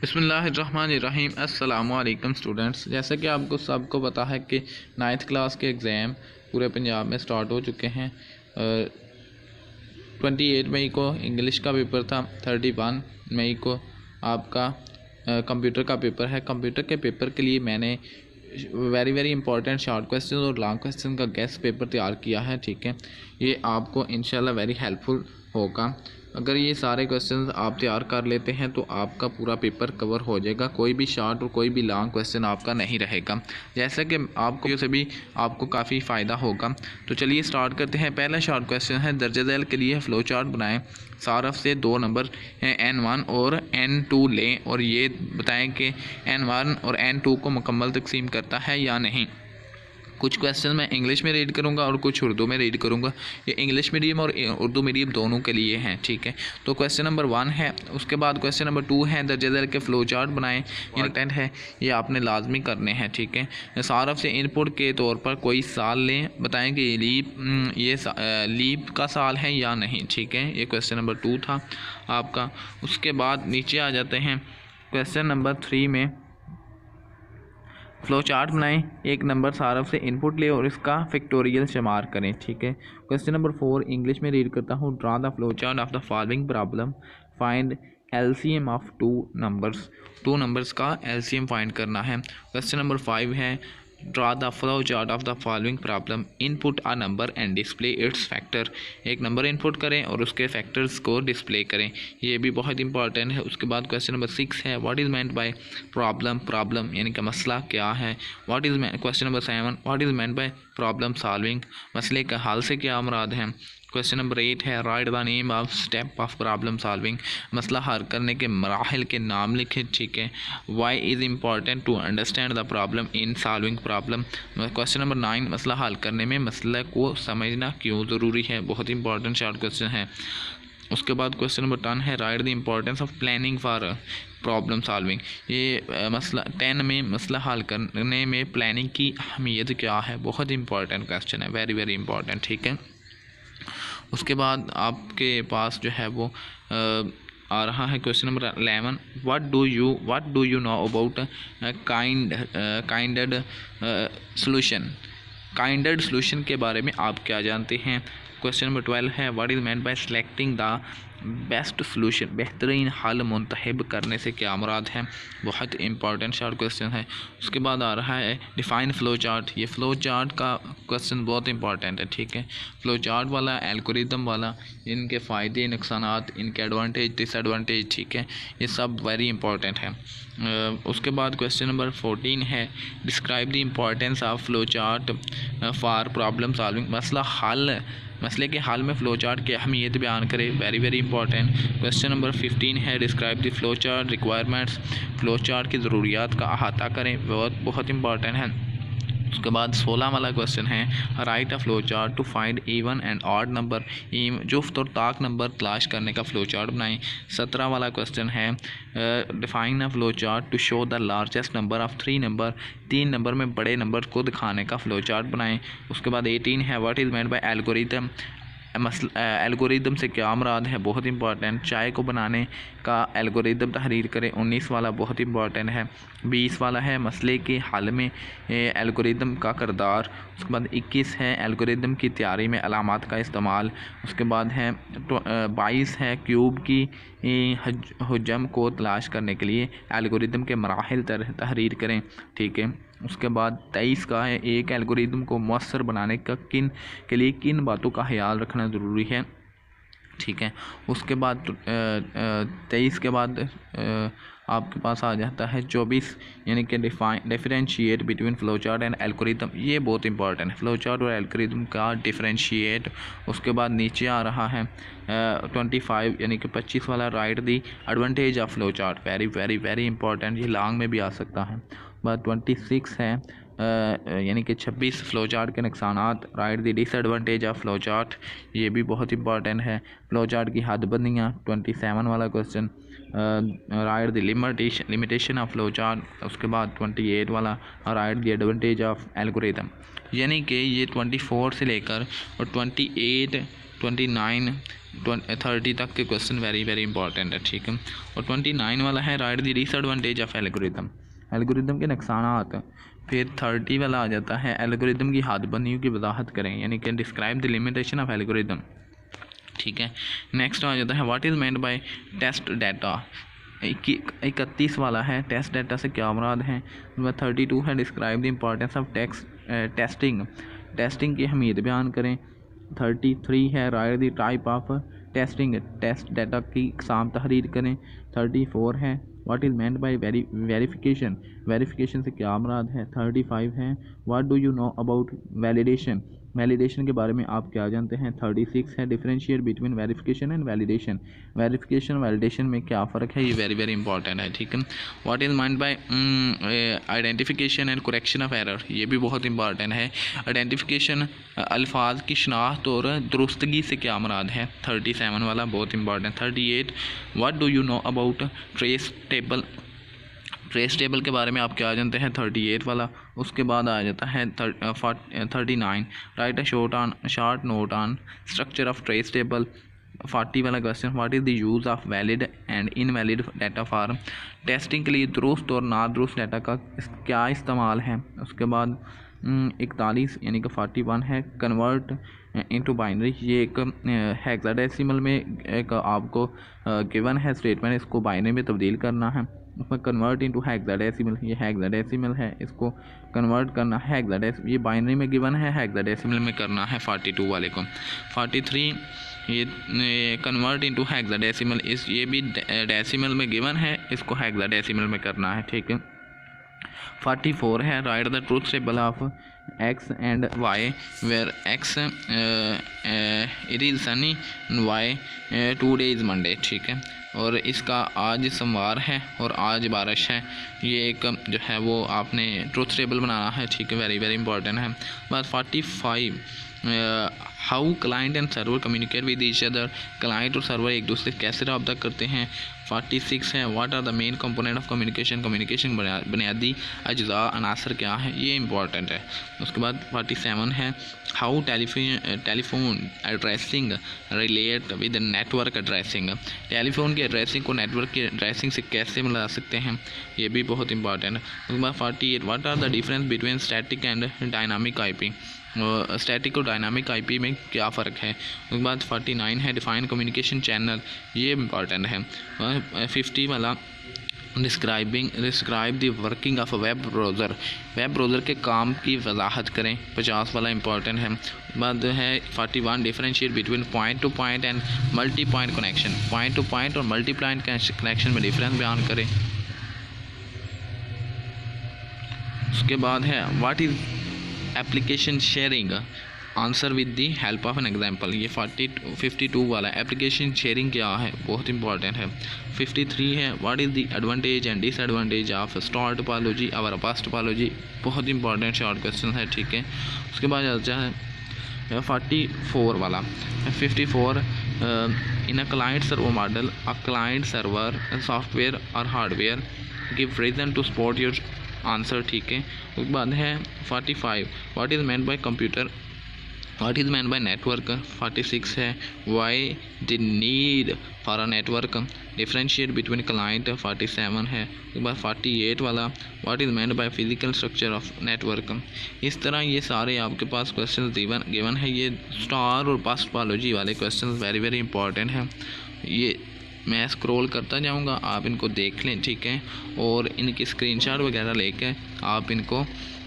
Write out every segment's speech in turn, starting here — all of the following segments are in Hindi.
बिस्मिल्लाहिर्रहमानिर्रहीम। अस्सलामुअलैकुम स्टूडेंट्स, जैसा कि आपको सबको पता है कि 9th क्लास के एग्ज़ाम पूरे पंजाब में स्टार्ट हो चुके हैं। 28 मई को इंग्लिश का पेपर था, 31 मई को आपका कंप्यूटर का पेपर है। कंप्यूटर के पेपर के लिए मैंने वेरी इंपॉर्टेंट शॉर्ट क्वेश्चन और लॉन्ग क्वेश्चन का गेस्ट पेपर तैयार किया है। ठीक है, ये आपको इंशाल्लाह वेरी हेल्पफुल होगा। अगर ये सारे क्वेश्चंस आप तैयार कर लेते हैं तो आपका पूरा पेपर कवर हो जाएगा, कोई भी शॉर्ट और कोई भी लॉन्ग क्वेश्चन आपका नहीं रहेगा, जैसा कि आपको से भी आपको काफ़ी फ़ायदा होगा। तो चलिए स्टार्ट करते हैं। पहला शॉर्ट क्वेश्चन है, दर्ज झैल के लिए फ़्लो चार्ट बनाएं। सारफ से 2 नंबर N1 और N2 लें और ये बताएं कि N1 और N2 को मुकम्मल तकसीम करता है या नहीं। कुछ क्वेश्चन मैं इंग्लिश में रीड करूंगा और कुछ उर्दू में रीड करूंगा। ये इंग्लिश मीडियम और उर्दू मीडियम दोनों के लिए हैं। ठीक है, तो क्वेश्चन नंबर 1 है। उसके बाद क्वेश्चन नंबर 2 है, दर्ज झैल के फ़्लो चार्ट बनाएं। इंपॉर्टेंट है, ये आपने लाजमी करने हैं। ठीक है, सारफ से इनपुट के तौर पर कोई साल लें, बताएं कि ये लीप का साल है या नहीं। ठीक है, ये क्वेश्चन नंबर 2 था आपका। उसके बाद नीचे आ जाते हैं क्वेश्चन नंबर 3 में, फ़्लो चार्ट बनाएं। एक नंबर सारफ से इनपुट ले और इसका फैक्टोरियल शुमार करें। ठीक है, क्वेश्चन नंबर 4 इंग्लिश में रीड करता हूँ। Draw the flow chart of the following problem, find LCM of 2 numbers का एलसीएम फाइंड करना है। क्वेश्चन नंबर 5 है, draw the flow chart of the following problem, input a number and display it's factor. एक नंबर इनपुट करें और उसके फैक्टर्स को डिस्प्ले करें, ये भी बहुत इंपॉर्टेंट है। उसके बाद क्वेश्चन नंबर 6 है, what is meant bye problem यानी कि मसला क्या है। Question number 7, what is meant bye problem solving, मसले का हल से क्या मुराद है। क्वेश्चन नंबर 8 है, write the name of step of problem solving, मसला हल करने के मराहिल के नाम लिखें। ठीक है, why is important to understand the problem in solving problem. Question number 9, मसला हल करने में मसले को समझना क्यों ज़रूरी है, बहुत इंपॉर्टेंट शॉर्ट क्वेश्चन है। उसके बाद क्वेश्चन नंबर 10 है, write the importance of planning for problem solving. ये मसला 10 में मसला हल करने में प्लानिंग की अहमियत क्या है, बहुत इंपॉर्टेंट क्वेश्चन है, वेरी इंपॉर्टेंट। ठीक है, उसके बाद आपके पास जो है वो आ रहा है question number 11, what do you know about kinded solution के बारे में आप क्या जानते हैं। क्वेश्चन नंबर 12 है, what is meant bye selecting the best solution, बेहतरीन हल मुंतखब करने से क्या मुराद है, बहुत इंपॉर्टेंट शॉर्ट क्वेश्चन है। उसके बाद आ रहा है, डिफाइन फ़्लो चार्ट। ये फ़्लो चार्ट का क्वेश्चन बहुत इंपॉर्टेंट है। ठीक है, फ़्लो चार्ट वाला, एल्गोरिदम वाला, इनके फ़ायदे नुकसानात, इनके एडवांटेज डिसएडवांटेज, ठीक है, ये सब वेरी इंपॉर्टेंट है। उसके बाद क्वेश्चन नंबर 14 है, describe the importance of flow chart for problem solving, मसले के हल में फ़्लो चार्ट की अहमियत बयान करें, वेरी इंपॉर्टेंट। क्वेश्चन नंबर 15 है, describe the flow chart requirements, flow chart की ज़रूरियात का अहाता करें, बहुत इंपॉर्टेंट है। उसके बाद 16 वाला क्वेश्चन है, write a flow chart to find even and odd number, जुफ्त और ताक नंबर तलाश करने का फ़्लो चार्ट बनाएं। 17 वाला क्वेश्चन है, define a flow chart to show the largest number of 3 number, 3 number में बड़े नंबर को दिखाने का फ़्लो चार्ट बनाएं। उसके बाद 18 है, what is meant bye algorithm, algorithm से क्या मुराद है, बहुत इंपॉर्टेंट। चाय को बनाने का एल्गोरिदम तहरीर करें, 19 वाला बहुत इंपॉर्टेंट है। 20 वाला है, मसले के हल में एल्गोरिदम का किरदार। उसके बाद 21 है, एल्गोरिदम की तैयारी में अलामात का इस्तेमाल। उसके बाद है 22 है, क्यूब की हजम को तलाश करने के लिए एल्गोरिदम के मराहिल तहरीर करें। ठीक है, उसके बाद 23 का है, एक एल्गोरिदम को मौसर बनाने का के लिए किन बातों का ख्याल रखना ज़रूरी है। ठीक है, उसके बाद 23 के बाद आपके पास आ जाता है 24, यानी कि differentiate between flow chart and algorithm, ये बहुत इंपॉर्टेंट है, फ़्लो चार्ट और एल्गोरिदम का डिफरेंशिएट। उसके बाद नीचे आ रहा है 25 यानी कि 25 वाला, right the advantage of flow chart, very important, ये लॉन्ग में भी आ सकता है। बाद 26 है, यानी कि 26 फ़्लो चार्ट के नुकसानात, write the disadvantage of flow chart, ये भी बहुत इंपॉर्टेंट है। फ़्लो चार्ट की हदबंदियाँ, 27 वाला question, right the limitation of flow chart. उसके बाद 28 वाला, right the advantage of algorithm. यानी कि ये 24 से लेकर और 28 29 30 तक के क्वेश्चन वेरी वेरी इंपॉर्टेंट है, ठीक है। और 29 वाला है write the disadvantage of algorithm, algorithm के नुकसानात। फिर 30 वाला आ जाता है एल्गोरिदम की हदबंदियों की वजाहत करें, यानी कि describe the limitation of algorithm, ठीक है। नेक्स्ट आ जाता है what is meant by test data. 31 वाला है टेस्ट डाटा से क्या मुराद है। 32 है describe the importance of testing, testing की अहमियत बयान करें। 33 है write the type of testing, test data की इकसाम तहरीर करें। 34 है what is meant by verification, verification से क्या मुराद है। 35 है what do you know about validation, validation के बारे में आप क्या जानते हैं। 36 है differentiate between verification and validation, verification validation में क्या फ़र्क है, ये वेरी वेरी इंपॉर्टेंट है, ठीक है। What is mind bye identification and correction of error, ये भी बहुत इंपॉर्टेंट है। आइडेंटिफिकेशन अल्फाज की शनाख्त और दुरुस्तगी से क्या मुराद है। 37 वाला बहुत important. 38 what do you know about trace table, trace table के बारे में आप क्या जानते हैं। 38 वाला। उसके बाद आ जाता है 39 right a short note on structure of trace table. 40 वाला question what is the use of valid and invalid data for testing के लिए दुरुस्त और नादुरुस्त डाटा का क्या इस्तेमाल है। उसके बाद 41 यानी कि 41 है कन्वर्ट इनटू बाइनरी, ये एक हेक्साडेसिमल में एक आपको गिवन है स्टेटमेंट, इसको बाइनरी में तब्दील करना है। उसमें कन्वर्ट इनटू हेक्साडेसिमल, ये हेक्साडेसिमल है, इसको कन्वर्ट करना है हेक्साडेसिमल, ये बाइनरी में गिवन है, हेक्साडेसिमल में करना है 42 वाले को। 43 ये कन्वर्ट इनटू हेक्साडेसिमल, इस ये भी डेसिमल में गिवन है, इसको हेक्साडेसिमल में करना है, ठीक है। 44 है write the truth table of X and Y where X it is sunny, Y today is Monday, ठीक है। और इसका आज सोमवार है और आज बारिश है, ये एक जो है वो आपने ट्रूथ टेबल बनाना है, ठीक है, वेरी वेरी इंपॉर्टेंट है। बस 45 how client and server communicate with each other, client और सर्वर एक दूसरे से कैसे रब्ता करते हैं। 46 है what are the main component of communication, communication बुनियादी अज्जा अनासर क्या है, ये इंपॉर्टेंट है। उसके बाद 47 है how telephone addressing relate with network addressing, telephone की एड्रेसिंग को नेटवर्क की एड्रेसिंग से कैसे मिला सकते हैं, ये भी बहुत इंपॉर्टेंट है। उसके बाद 48 what are the difference between static and dynamic IP, static और डायनामिक आईपी में क्या फ़र्क है। उसके बाद 49 है डिफाइन कम्युनिकेशन चैनल, ये इंपॉर्टेंट है। 50 वाला describe the working of web browser, web browser के काम की वजाहत करें, 50 वाला इंपॉर्टेंट है। बाद है 41 differentiate between point two point and multi point connection, point two point और मल्टी पॉइंट कनेक्शन में डिफरेंस बयान करें। उसके बाद है what is application sharing, answer with the help of an example, ये 52 वाला एप्लीकेशन शेयरिंग क्या है, बहुत इंपॉर्टेंट है। 53 है what is the advantage and disadvantage of star topology और बस टोपोलॉजी, बहुत इंपॉर्टेंट शॉर्ट क्वेश्चन है, ठीक है। उसके बाद आता है 44 वाला 54 in a client server model, a client server software और hardware give reason to support your answer, ठीक है। उसके बाद है 45 what is meant by computer, what is meant by network. 46 है why the need for a network, differentiate between client. 47 है। उसके बाद 48 वाला what is meant by physical structure of network. इस तरह ये सारे आपके पास क्वेश्चन गिवन है, ये स्टार और बस टोपोलॉजी वाले क्वेश्चन वेरी वेरी इंपॉर्टेंट है। ये मैं स्क्रॉल करता जाऊंगा, आप इनको देख लें, ठीक है। और इनकी स्क्रीनशॉट वगैरह लेकर आप इनको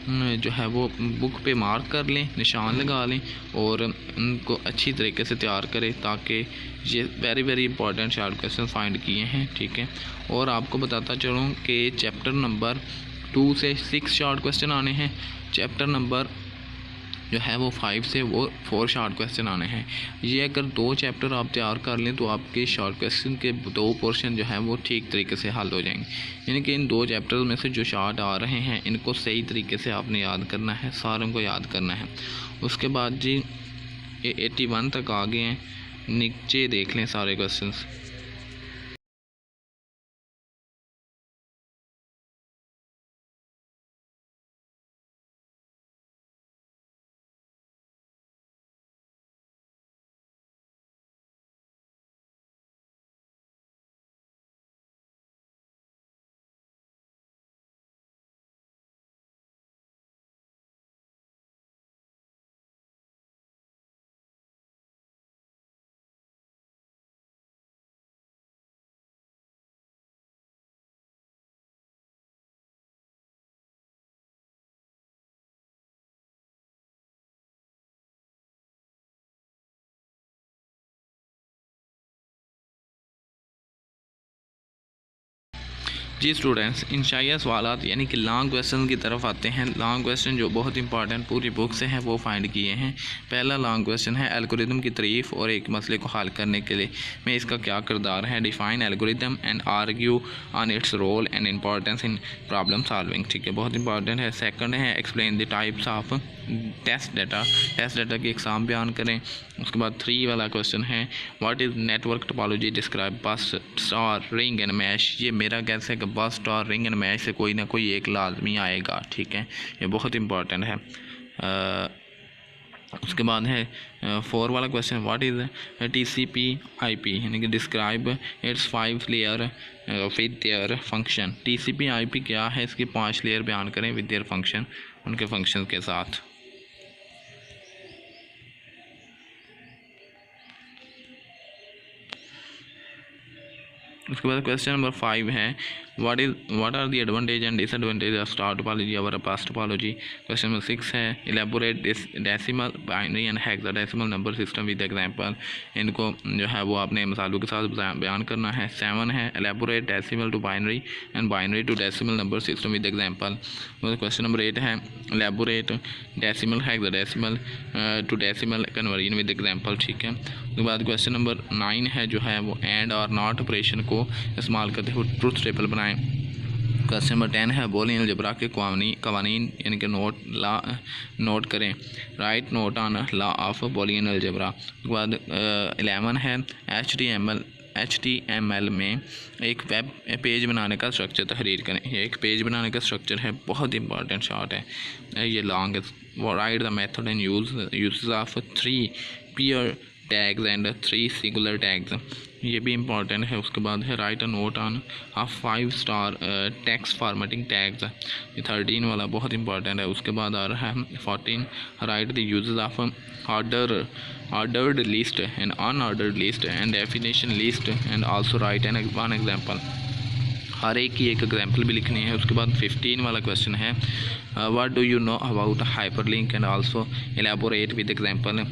जो है वो बुक पे मार्क कर लें, निशान लगा लें और उनको अच्छी तरीके से तैयार करें, ताकि ये very very important short question find किए हैं, ठीक है। और आपको बताता चलूँ कि चैप्टर नंबर 2 से 6 शॉर्ट क्वेश्चन आने हैं, चैप्टर नंबर जो है वो 5 से वो 4 शॉर्ट क्वेश्चन आने हैं। ये अगर 2 चैप्टर आप तैयार कर लें तो आपके शॉर्ट क्वेश्चन के 2 पोर्शन जो है वो ठीक तरीके से हल हो जाएंगे। यानी कि इन 2 चैप्टर्स में से जो शॉर्ट आ रहे हैं इनको सही तरीके से आपने याद करना है, सारों को याद करना है। उसके बाद जी 81 तक आ गए हैं, नीचे देख लें सारे क्वेश्चन। जी स्टूडेंट्स, इंशाइया सवालात यानी कि लॉन्ग क्वेश्चन की तरफ आते हैं। लॉन्ग क्वेश्चन जो बहुत इंपॉर्टेंट पूरी बुक से हैं वो फाइंड किए हैं। पहला लॉन्ग क्वेश्चन है एल्गोरिदम की तारीफ़ और एक मसले को हल करने के लिए में इसका क्या किरदार है। Define algorithm and argue on its role and importance in problem solving. ठीक है, बहुत इंपॉर्टेंट है। सेकंड है explain the types of test data की एग्जाम बयान करें। उसके बाद 3 वाला क्वेश्चन है what is network topology describe bus star ring and mesh. ये मेरा कैसे कि बस स्टार रिंग एंड मैश से कोई ना कोई एक लाजमी आएगा। ठीक है, ये बहुत इंपॉर्टेंट है। उसके बाद है 4 वाला क्वेश्चन व्हाट इज़ TCP/IP यानी कि describe its 5 layer with their function. TCP/IP क्या है, इसके 5 लेयर बयान करें विद देयर फंक्शन, उनके फंक्शन के साथ। उसके बाद क्वेश्चन नंबर 5 है what are the advantage and disadvantage of star topology और बस टोपोलॉजी। क्वेश्चन नंबर 6 है elaborate decimal binary and hexadecimal number system with example. इनको जो है वो आपने मिसालों के साथ बयान करना है। 7 है elaborate decimal to binary and binary to decimal number system with example. Question number 8 है elaborate decimal hexadecimal to decimal conversion with example. ठीक है, उसके बाद क्वेश्चन नंबर 9 है जो है वो एंड और नॉट ऑपरेशन को इस्तेमाल करते हुए ट्रुथ टेबल बनाएं। क्वेश्चन नंबर 10 है बूलियन अलजेब्रा के कवानीन यानी कि नोट करें। Right note on law of Boolean algebra. उसके बाद 11 है HTML में एक वेब पेज बनाने का स्ट्रक्चर तहरीर करें। ये एक पेज बनाने का स्ट्रक्चर है, बहुत इंपॉर्टेंट शॉर्ट है, ये लॉन्ग है। Write the method and use of 3 peer tags and 3 singular tags, ये भी इंपॉर्टेंट है। उसके बाद है write a note on 5 star text formatting tags, ये 13 वाला बहुत इंपॉर्टेंट है। उसके बाद आ रहा है 14 right the uses of ordered list and unordered list and definition list and also write one example। हर एक की एक एग्जाम्पल भी लिखनी है। उसके बाद 15 वाला क्वेश्चन है what do you know about hyperlink and also elaborate with example.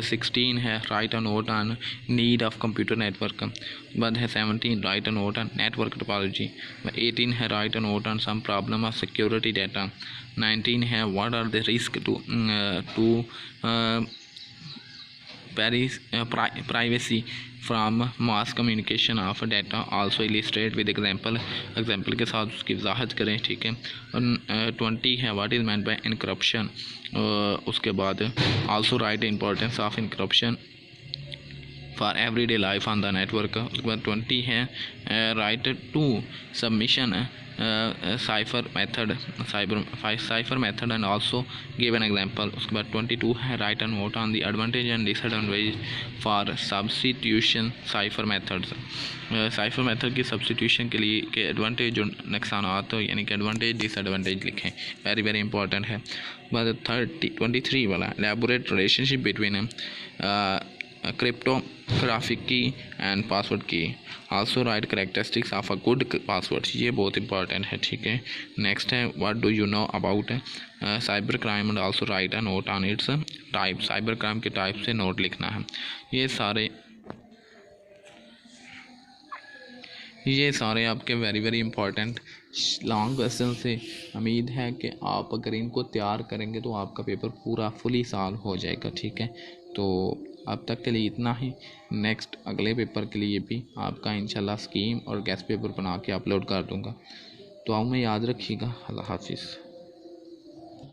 16 है write a note on need of computer network. बाद है 17 write a note on network topology. 18 है write a note on some problem of security data. 19 है what are the risk to privacy from mass communication of data also illustrate with example के साथ उसकी वजाहत करें। ठीक है, और 20 है what is meant by encryption। उसके बाद also write importance of encryption for everyday life on the network। उसके बाद 20 है right to submission cipher method and also give an example। उसके बाद 22 है write a note on the advantage and disadvantage for substitution cipher methods। Cipher method की सब्सटीट्यूशन के लिए के एडवांटेज और नुकसानात यानी कि एडवांटेज डिसएडवांटेज लिखें, वेरी वेरी इंपॉर्टेंट है। बाद 23 वाला एलैबोरेट रिलेशनशिप बिटवीन क्रिप्टोग्राफिक की एंड पासवर्ड की, also right characteristics of a good password, ये बहुत इंपॉर्टेंट है। ठीक है, नेक्स्ट है what do you know about cyber crime and also right a note on it's type, cyber crime के टाइप से नोट लिखना है। ये सारे आपके very very important long question से उम्मीद है कि आप अगर इनको तैयार करेंगे तो आपका पेपर पूरा फुली सॉल्व हो जाएगा। ठीक है, तो अब तक के लिए इतना ही। नेक्स्ट अगले पेपर के लिए भी आपका इंशाल्लाह स्कीम और गेस्ट पेपर बना के अपलोड कर दूंगा। तो में याद रखिएगा। अल्लाह हाफिज़।